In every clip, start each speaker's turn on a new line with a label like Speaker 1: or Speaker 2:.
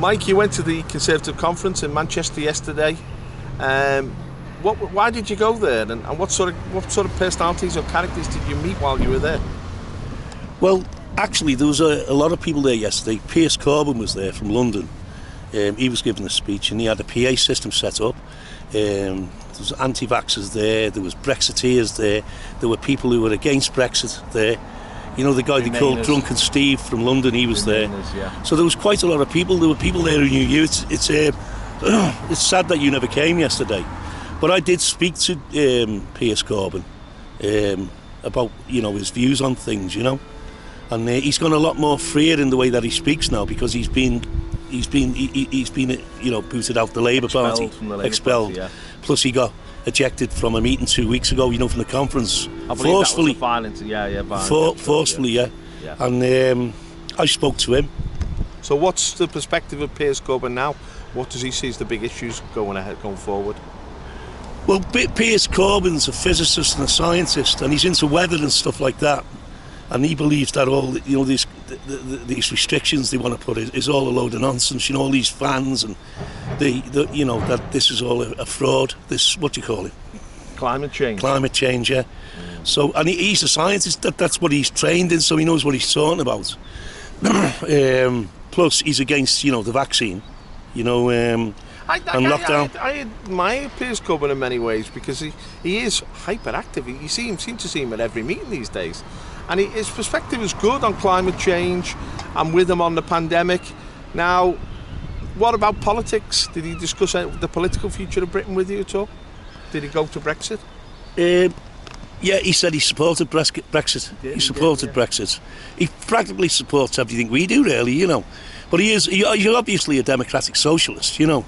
Speaker 1: Mike, you went to the Conservative conference in Manchester yesterday. Why did you go there, and what sort of personalities or characters did you meet while you were there?
Speaker 2: Well, actually, there was a lot of people there yesterday. Piers Corbyn was there from London. He was giving a speech, and he had a PA system set up. There was anti-vaxxers there. There was Brexiteers there. There were people who were against Brexit there. You know, the guy they called Drunken Steve from London, he was there.
Speaker 1: Yeah.
Speaker 2: So there was quite a lot of people. There were people there who knew you. It's sad that you never came yesterday. But I did speak to Piers Corbyn about, you know, his views on things, you know. And he's gone a lot more freer in the way that he speaks now, because he's been you know, booted out the Labour Party, expelled.
Speaker 1: Yeah.
Speaker 2: Plus he got ejected from a meeting 2 weeks ago, you know, from the conference.
Speaker 1: I
Speaker 2: forcefully.
Speaker 1: That was violent,
Speaker 2: Forcefully, yeah. And I spoke to him.
Speaker 1: So what's the perspective of Piers Corbyn now? What does he see as the big issues going forward?
Speaker 2: Well, Piers Corbyn's a physicist and a scientist, and he's into weather and stuff like that. And he believes that all, you know, these restrictions they want to put is all a load of nonsense. You know, all these fans and you know, that this is all a fraud. This, what do you call it?
Speaker 1: Climate change.
Speaker 2: Climate change, yeah. So, and he's a scientist. That's what he's trained in. So he knows what he's talking about. Plus, he's against, you know, the vaccine. You know, and lockdown.
Speaker 1: I admire Piers Corbyn in many ways, because he is hyperactive. You seem to see him at every meeting these days. And his perspective is good on climate change. I'm with him on the pandemic. Now, what about politics? Did he discuss the political future of Britain with you at all? Did he go to Brexit?
Speaker 2: Yeah, he said he supported Brexit. He supported Brexit. He practically supports everything we do, really, you know. But he's obviously a democratic socialist, you know.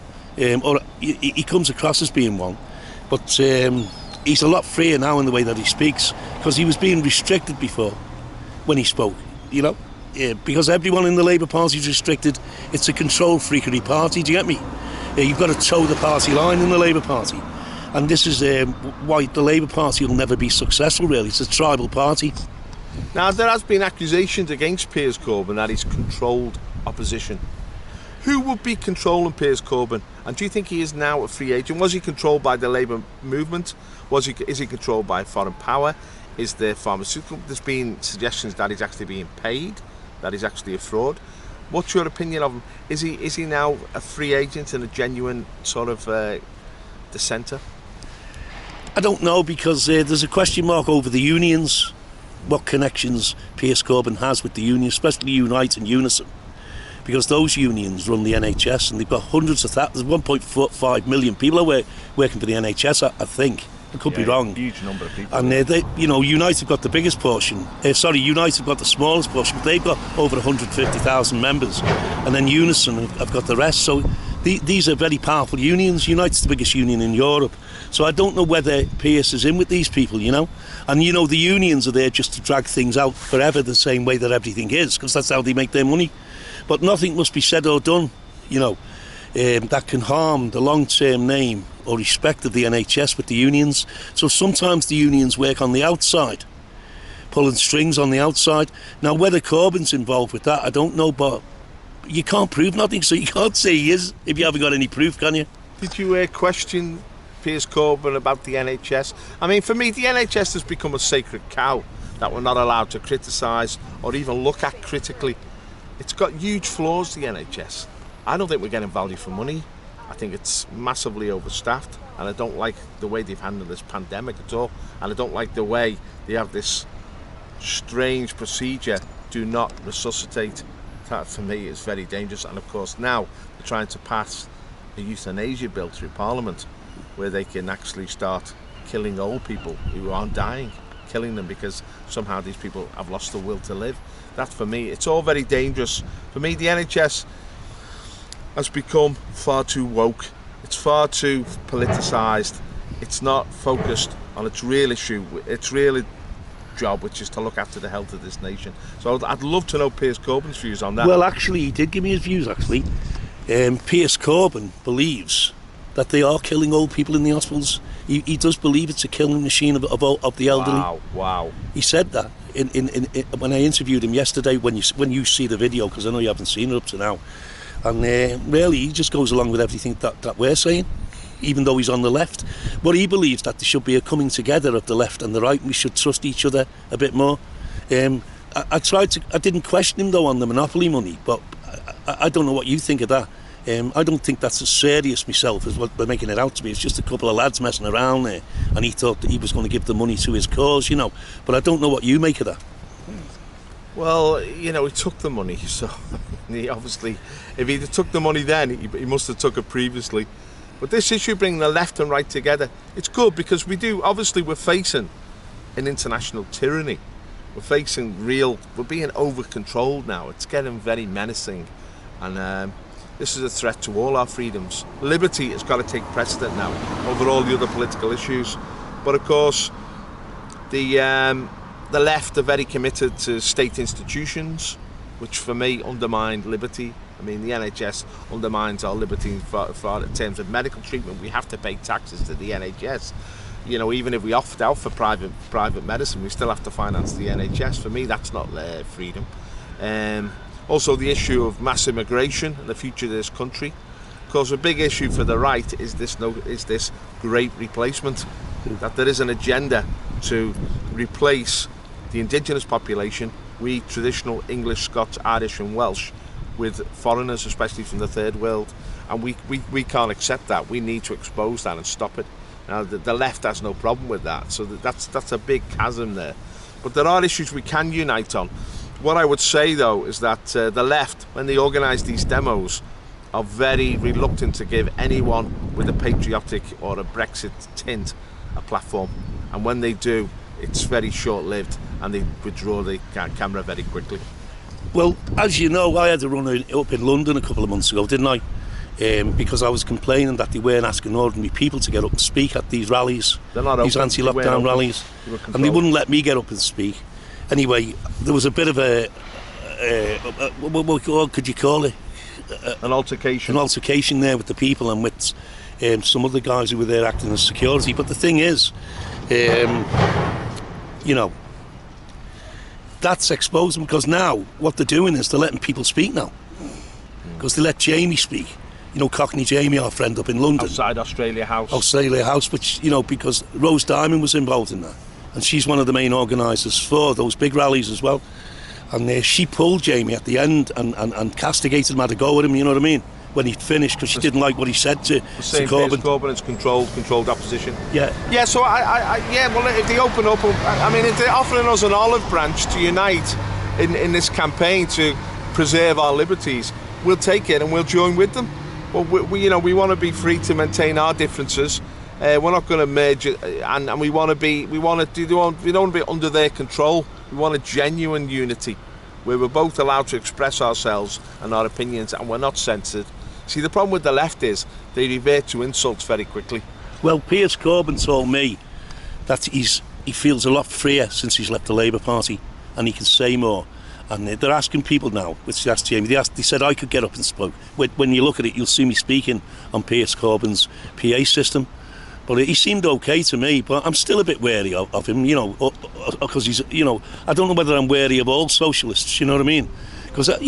Speaker 2: Or he comes across as being one. But he's a lot freer now in the way that he speaks, because he was being restricted before when he spoke, you know. Because everyone in the Labour Party is restricted. It's a control freakery party, do you get me? You've got to toe the party line in the Labour Party. And this is why the Labour Party will never be successful, really. It's a tribal party.
Speaker 1: Now, there has been accusations against Piers Corbyn that he's controlled opposition. Who would be controlling Piers Corbyn? And do you think he is now a free agent? Was he controlled by the Labour movement? Is he controlled by foreign power? Is there pharmaceutical? There's been suggestions that he's actually being paid, that he's actually a fraud. What's your opinion of him? Is he now a free agent and a genuine sort of dissenter?
Speaker 2: I don't know, because there's a question mark over the unions, what connections Piers Corbyn has with the unions, especially Unite and Unison, because those unions run the NHS, and they've got hundreds of thousands, 1.5 million people are working for the NHS, I think. I could be wrong.
Speaker 1: Huge number of people.
Speaker 2: And they, you know, Unite have got the biggest portion. Unite have got the smallest portion, but they've got over 150,000 members, and then Unison have got the rest. So these are very powerful unions. Unite's the biggest union in Europe. So I don't know whether Piers is in with these people, you know. And, you know, the unions are there just to drag things out forever the same way that everything is, because that's how they make their money. But nothing must be said or done, you know, that can harm the long-term name or respect of the NHS with the unions. So sometimes the unions work on the outside, pulling strings on the outside. Now, whether Corbyn's involved with that, I don't know, but you can't prove nothing, so you can't say he is if you haven't got any proof, can you?
Speaker 1: Did you question Piers Corbyn about the NHS? I mean, for me, the NHS has become a sacred cow that we're not allowed to criticise or even look at critically. It's got huge flaws, the NHS. I don't think we're getting value for money. I think it's massively overstaffed, and I don't like the way they've handled this pandemic at all, and I don't like the way they have this strange procedure, do not resuscitate. That for me is very dangerous. And of course now they're trying to pass a euthanasia bill through Parliament, where they can actually start killing old people who aren't dying, killing them because somehow these people have lost the will to live. That for me, it's all very dangerous. For me, the NHS has become far too woke. It's far too politicised. It's not focused on its real issue, its real job, which is to look after the health of this nation. So I'd love to know Piers Corbyn's views on that.
Speaker 2: Well, actually, he did give me his views, actually. Piers Corbyn believes that they are killing old people in the hospitals. He does believe it's a killing machine of the elderly.
Speaker 1: Wow.
Speaker 2: He said that when I interviewed him yesterday, when you see the video, because I know you haven't seen it up to now. And really, he just goes along with everything that we're saying, even though he's on the left. But he believes that there should be a coming together of the left and the right. We should trust each other a bit more. I didn't question him though on the monopoly money, but I don't know what you think of that. I don't think that's as serious myself as what they're making it out to be. It's just a couple of lads messing around there, and he thought that he was going to give the money to his cause, But I don't know what you make of that.
Speaker 1: Well, he took the money, so he obviously, if he took the money then, he must have took it previously. But this issue bringing the left and right together, it's good because we're facing an international tyranny. We're being over-controlled now. It's getting very menacing. And this is a threat to all our freedoms. Liberty has got to take precedent now over all the other political issues. But of course, the left are very committed to state institutions, which for me undermine liberty. I mean, the NHS undermines our liberty in terms of medical treatment. We have to pay taxes to the NHS. Even if we opt out for private medicine, we still have to finance the NHS. For me, that's not freedom. Also, the issue of mass immigration and the future of this country. Of course, a big issue for the right is this great replacement. That there is an agenda to replace the indigenous population, we traditional English, Scots, Irish and Welsh, with foreigners, especially from the third world. And we can't accept that. We need to expose that and stop it. Now, the left has no problem with that, so that's a big chasm there. But there are issues we can unite on. What I would say, though, is that the left, when they organise these demos, are very reluctant to give anyone with a patriotic or a Brexit tint a platform. And when they do, it's very short-lived, and they withdraw the camera very quickly.
Speaker 2: Well, as you know, I had a run up in London a couple of months ago, didn't I? Because I was complaining that they weren't asking ordinary people to get up and speak at these rrallies, these anti-lockdown rallies, and they wouldn't let me get up and speak. Anyway, there was a bit of what could you call it?
Speaker 1: An altercation.
Speaker 2: An altercation there with the people and with some other guys who were there acting as security. But the thing is, that's exposing, because now what they're doing is they're letting people speak now. Because they let Jamie speak. Cockney Jamie, our friend up in London.
Speaker 1: Outside Australia House.
Speaker 2: Which, because Rose Diamond was involved in that. And she's one of the main organisers for those big rallies as well. And she pulled Jamie at the end and castigated him, had a go at him, you know what I mean? When he'd finished, because she didn't like what he said to Corbyn.
Speaker 1: Piers Corbyn, it's controlled opposition.
Speaker 2: Yeah.
Speaker 1: Yeah, so well, if they open up, if they're offering us an olive branch to unite in this campaign to preserve our liberties, we'll take it and we'll join with them. But we want to be free to maintain our differences. We're not going to merge it, and we don't want to be under their control. We want a genuine unity where we're both allowed to express ourselves and our opinions, and we're not censored. See, the problem with the left is they revert to insults very quickly.
Speaker 2: Well, Piers Corbyn told me that he feels a lot freer since he's left the Labour Party, and he can say more. And they're asking people now, which they asked Jamie, they said I could get up and speak. When you look at it, you'll see me speaking on Piers Corbyn's PA system. But he seemed okay to me, but I'm still a bit wary of him, because he's, I don't know whether I'm wary of all socialists, you know what I mean? Because, but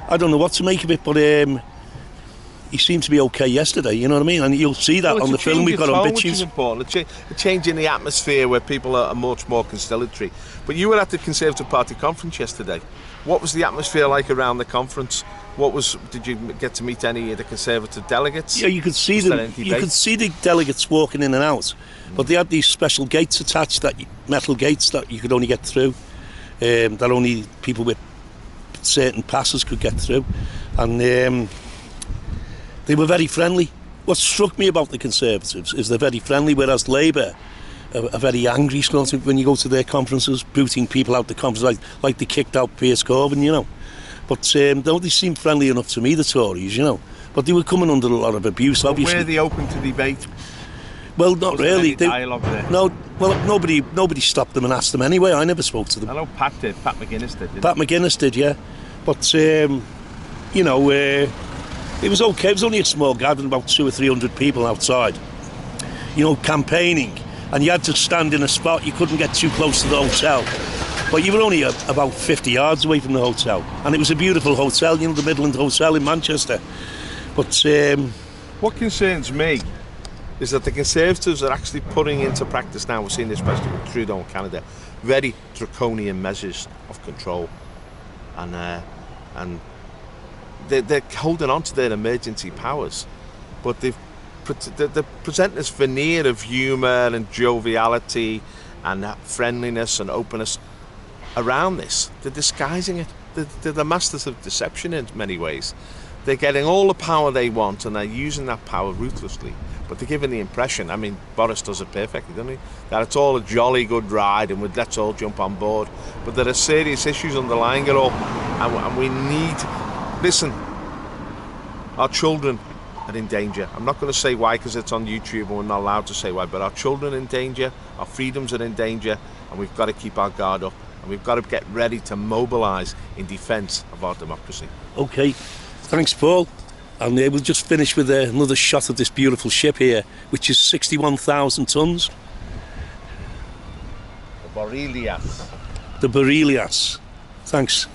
Speaker 2: I don't know what to make of it, but he seemed to be okay yesterday, you know what I mean? And you'll see that on the film we've got on BitChute.
Speaker 1: Which is important, a change in the atmosphere where people are much more conciliatory. But you were at the Conservative Party conference yesterday. What was the atmosphere like around the conference? Did you get to meet any of the Conservative delegates?
Speaker 2: Yeah, you could see them. You could see the delegates walking in and out, but they had these special gates attached, metal gates that you could only get through, that only people with certain passes could get through, and they were very friendly. What struck me about the Conservatives is they're very friendly, whereas Labour are very angry when you go to their conferences, booting people out the conference, like they kicked out Piers Corbyn, But they seemed friendly enough to me, the Tories, But they were coming under a lot of abuse, obviously.
Speaker 1: Were they open to debate?
Speaker 2: Well, not really.
Speaker 1: Dialogue there?
Speaker 2: No. Well, nobody stopped them and asked them anyway. I never spoke to them.
Speaker 1: I know Pat did. Pat McGuinness did.
Speaker 2: Pat McGuinness did, yeah. But it was okay. It was only a small gathering, about 200 or 300 people outside. Campaigning, and you had to stand in a spot. You couldn't get too close to the hotel. But you were only about 50 yards away from the hotel, and it was a beautiful hotel, you know, the Midland Hotel in Manchester. But
Speaker 1: what concerns me is that the Conservatives are actually putting into practice now, we're seeing this especially with Trudeau in Canada, very draconian measures of control, and they're holding on to their emergency powers, but they're presenting this veneer of humour and joviality and friendliness and openness around this. They're disguising it. They're the masters of deception in many ways. They're getting all the power they want and they're using that power ruthlessly. But they're giving the impression, I mean, Boris does it perfectly, doesn't he? That it's all a jolly good ride and let's all jump on board. But there are serious issues underlying it all. And we need, listen, our children are in danger. I'm not going to say why because it's on YouTube and we're not allowed to say why, but our children are in danger, our freedoms are in danger, and we've got to keep our guard up. And we've got to get ready to mobilise in defence of our democracy.
Speaker 2: OK, thanks, Paul. And we'll just finish with another shot of this beautiful ship here, which is 61,000 tonnes.
Speaker 1: The Borelias.
Speaker 2: The Borelias. Thanks.